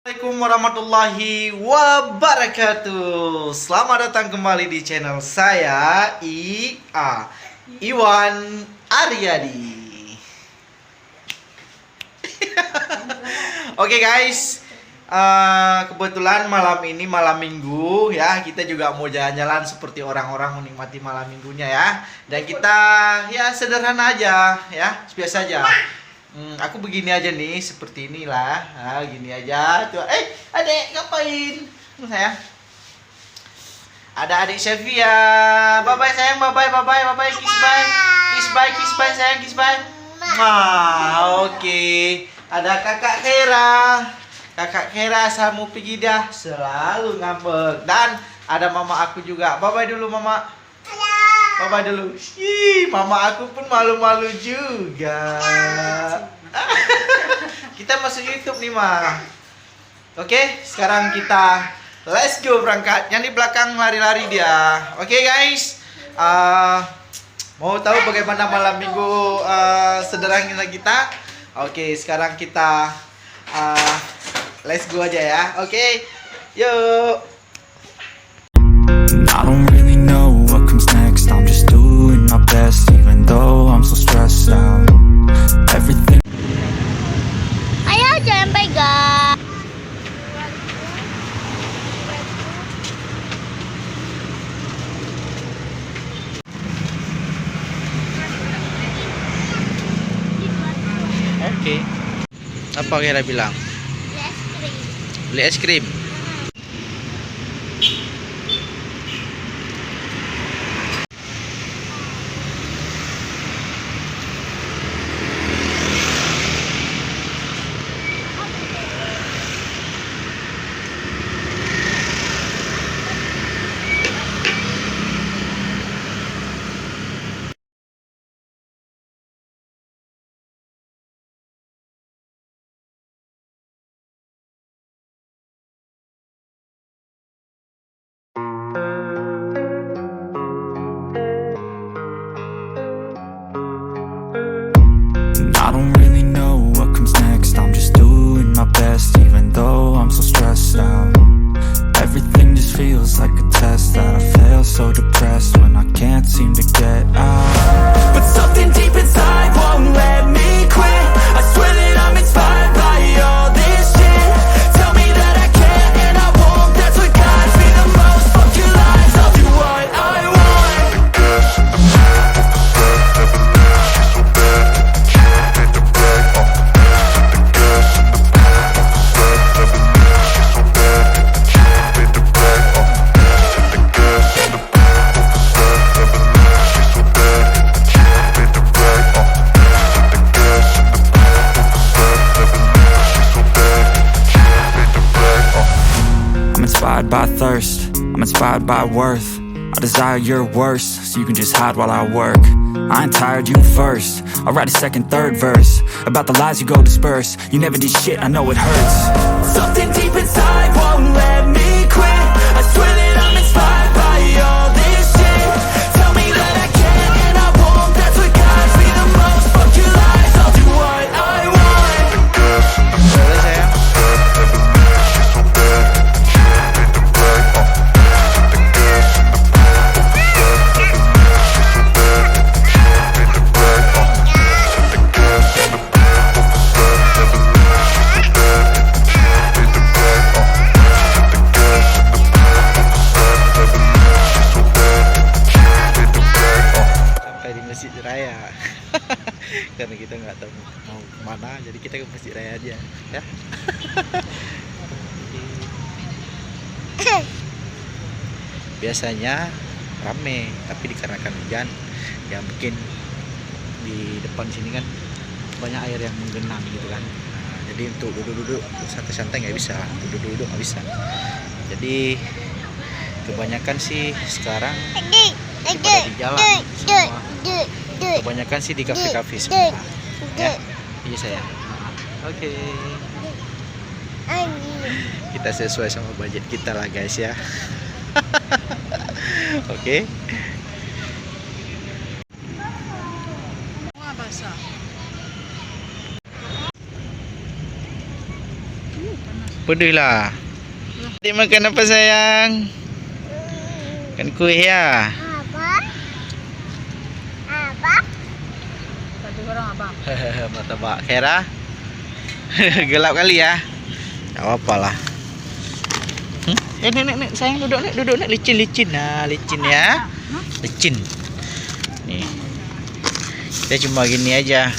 Assalamualaikum warahmatullahi wabarakatuh. Selamat datang kembali di channel saya Iwan Aryadi. Oke guys, kebetulan malam ini malam minggu ya, kita juga mau jalan-jalan seperti orang-orang menikmati malam minggunya ya. Dan kita ya sederhana aja ya, biasa aja. Aku begini aja nih, seperti inilah. Nah, gini aja. Tuh, adek ngapain? Sayang. Ada adik Sevia. Bye bye sayang, bye bye, bye bye, bye bye, kiss bye. Kiss bye, kiss bye sayang, kiss bye. Oke. Ada kakak Kera. Kakak Kera sama pergi dah, selalu ngambek. Dan ada mama aku juga. Bye bye dulu mama. Mama dulu. Ih, mama aku pun malu-malu juga. Kita masuk YouTube nih, Ma. Oke, sekarang kita let's go berangkat. Yang di belakang lari-lari dia. Oke, guys. Mau tahu bagaimana malam minggu sederhana kita? Oke, sekarang kita let's go aja ya. Oke. Yuk. I don't really know what comes next. I'm just doing my best, even though I'm so stressed out. Everything. Ayo jangan pegang. Oke. Apa kira bilang? Beli es krim. I don't really know what comes next. I'm just doing my best, even though I'm so stressed out. Everything just feels like a test that I fail, so depressed when I can't seem to get out. But something deep inside won't let me quit. I swear that I'm inspired by all this shit. Tell me that I can and I won't. That's what guides me the most. Fuck your lies, I'll do what I want. I'm inspired by thirst, I'm inspired by worth. I desire your worst, so you can just hide while I work. I ain't tired, you first. I'll write a second, third verse about the lies you go disperse. You never did shit, I know it hurts. Something deep inside won't let me quit. I swear that I'm inspired by all this shit. Tell me that I can and I won't. That's what guides me the most. Fuck your lies, I'll do what I want. Boleh sayang. Sampai di Masjid Raya. Karena kita nggak tahu mau kemana, jadi kita ke Masjid Raya aja ya. Biasanya rame, tapi dikarenakan hujan ya mungkin di depan sini kan banyak air yang menggenang gitu kan. Nah, jadi untuk duduk-duduk santai-santai nggak bisa, duduk-duduk nggak bisa. Jadi kebanyakan sih sekarang pada di jalan semua. Kebanyakan sih di kafe-kafe semua. Ya, iya saya. Oke. Kita sesuai sama budget kita lah guys ya. Oke. Basah. Panas. Pedih lah. Adik makan apa sayang? Makan kuih ya. Apa? Satu orang abang. Martabak Kera. Gelap kali ya. Tak apa lah. Nek sayang duduk nek licin. Nah, licin ya. Licin. Nih. Kita cuma gini aja.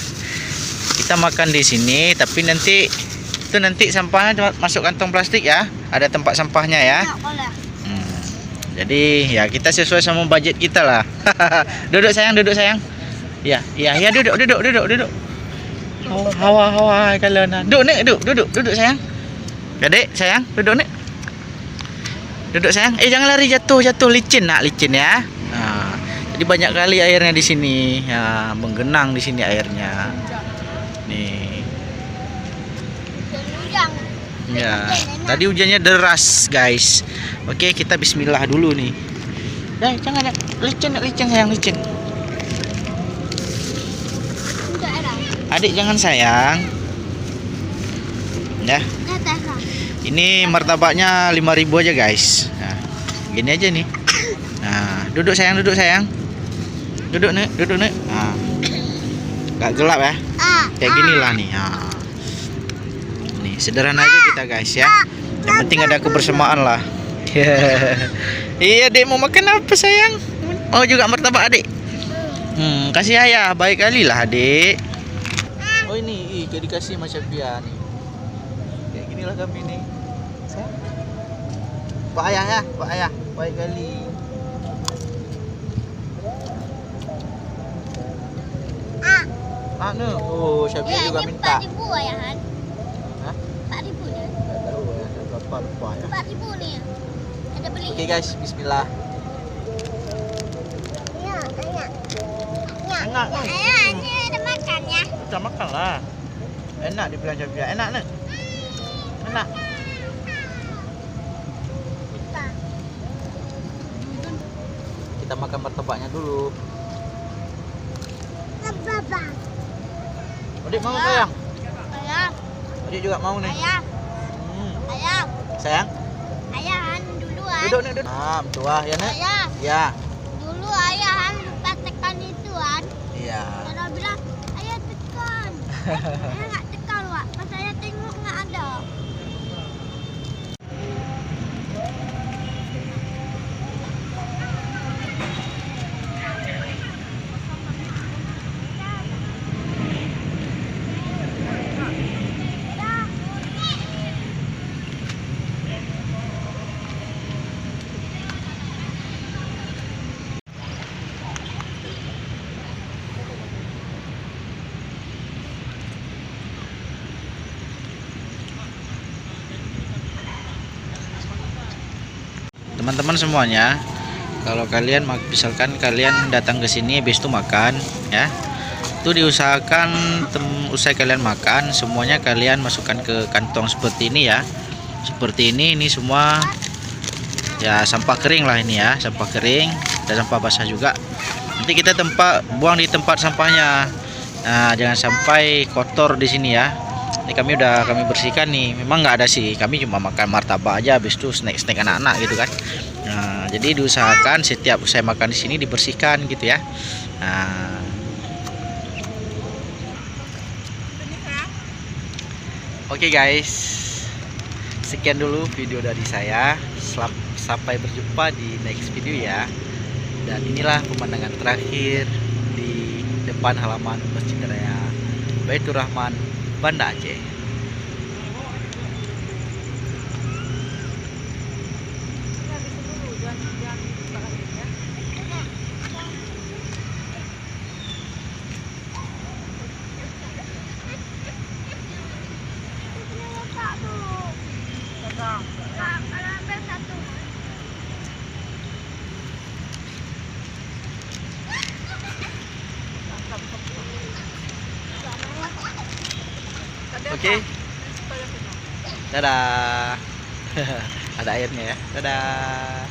Kita makan di sini tapi nanti sampahnya masuk kantong plastik ya. Ada tempat sampahnya ya. Jadi ya kita sesuai sama budget kita lah. Duduk sayang. Ya, duduk. Hawa kalau nak. Duduk sayang. Adik sayang, duduk nek. Duduk sayang. Jangan lari jatuh licin ya. Nah, jadi banyak kali airnya di sini. Ya, menggenang di sini airnya. Nih. Ya, tadi hujannya deras, guys. Oke, kita bismillah dulu nih. Jangan licin sayang, licin. Adik jangan sayang. Ya. Ini martabaknya 5.000 aja, guys. Nah, gini aja nih. Nah, duduk sayang. Duduk nih. Nah. Gak gelap ya. Kayak gini lah nih. Nah. Nih, sederhana aja kita, guys ya. Yang penting ada kebersamaan lah. Iya, Dek mau makan apa sayang? Mau juga martabak Adik? Kasih ayah, baik kali lah Adik. Oh ini, kayak dikasih Mas Syafia nih. Kayak ginilah kami nih. Sayang. Pak ayah, baik kali. Oh Syafia juga minta. 4.000 ayahan. Hah? 4.000 nih. Nggak tahu ya, berapa lupa ya. 4.000 nih. Ada beli. Oke guys, bismillah. Enak nih. Ini ada makan ya. Kita makan lah. Enak dibilang Syafia, enak nih. Enak. Kita makan martabaknya dulu. Adik mau sayang? Ayah. Adik juga mau nih. Ayah. Ayah. Sayang? Ayahan duluan. Duduk nih, duduk. Tua ya nek? Ayah. Ya. Dulu ayahan lupa tekan ituan. Iya. Kalau bilang ayah tekan. Ayah nggak tekan Wak. Pas saya tengok nggak ada. Teman-teman semuanya, kalau kalian misalkan kalian datang ke sini habis itu makan ya, itu diusahakan usai kalian makan semuanya kalian masukkan ke kantong seperti ini ya. Seperti ini semua ya sampah kering lah ini ya, sampah kering dan sampah basah juga. Nanti kita buang di tempat sampahnya. Nah, jangan sampai kotor di sini ya. Ini kami bersihkan nih. Memang nggak ada sih, kami cuma makan martabak aja habis itu snack anak-anak gitu kan. Nah, jadi diusahakan setiap saya makan di sini dibersihkan gitu ya. Nah, oke guys, sekian dulu video dari saya. Sampai berjumpa di next video ya. Dan inilah pemandangan terakhir di depan halaman Masjid Raya Baitur Rahman, Banda Aceh. Oke. Dadah. Ada airnya ya. Dadah.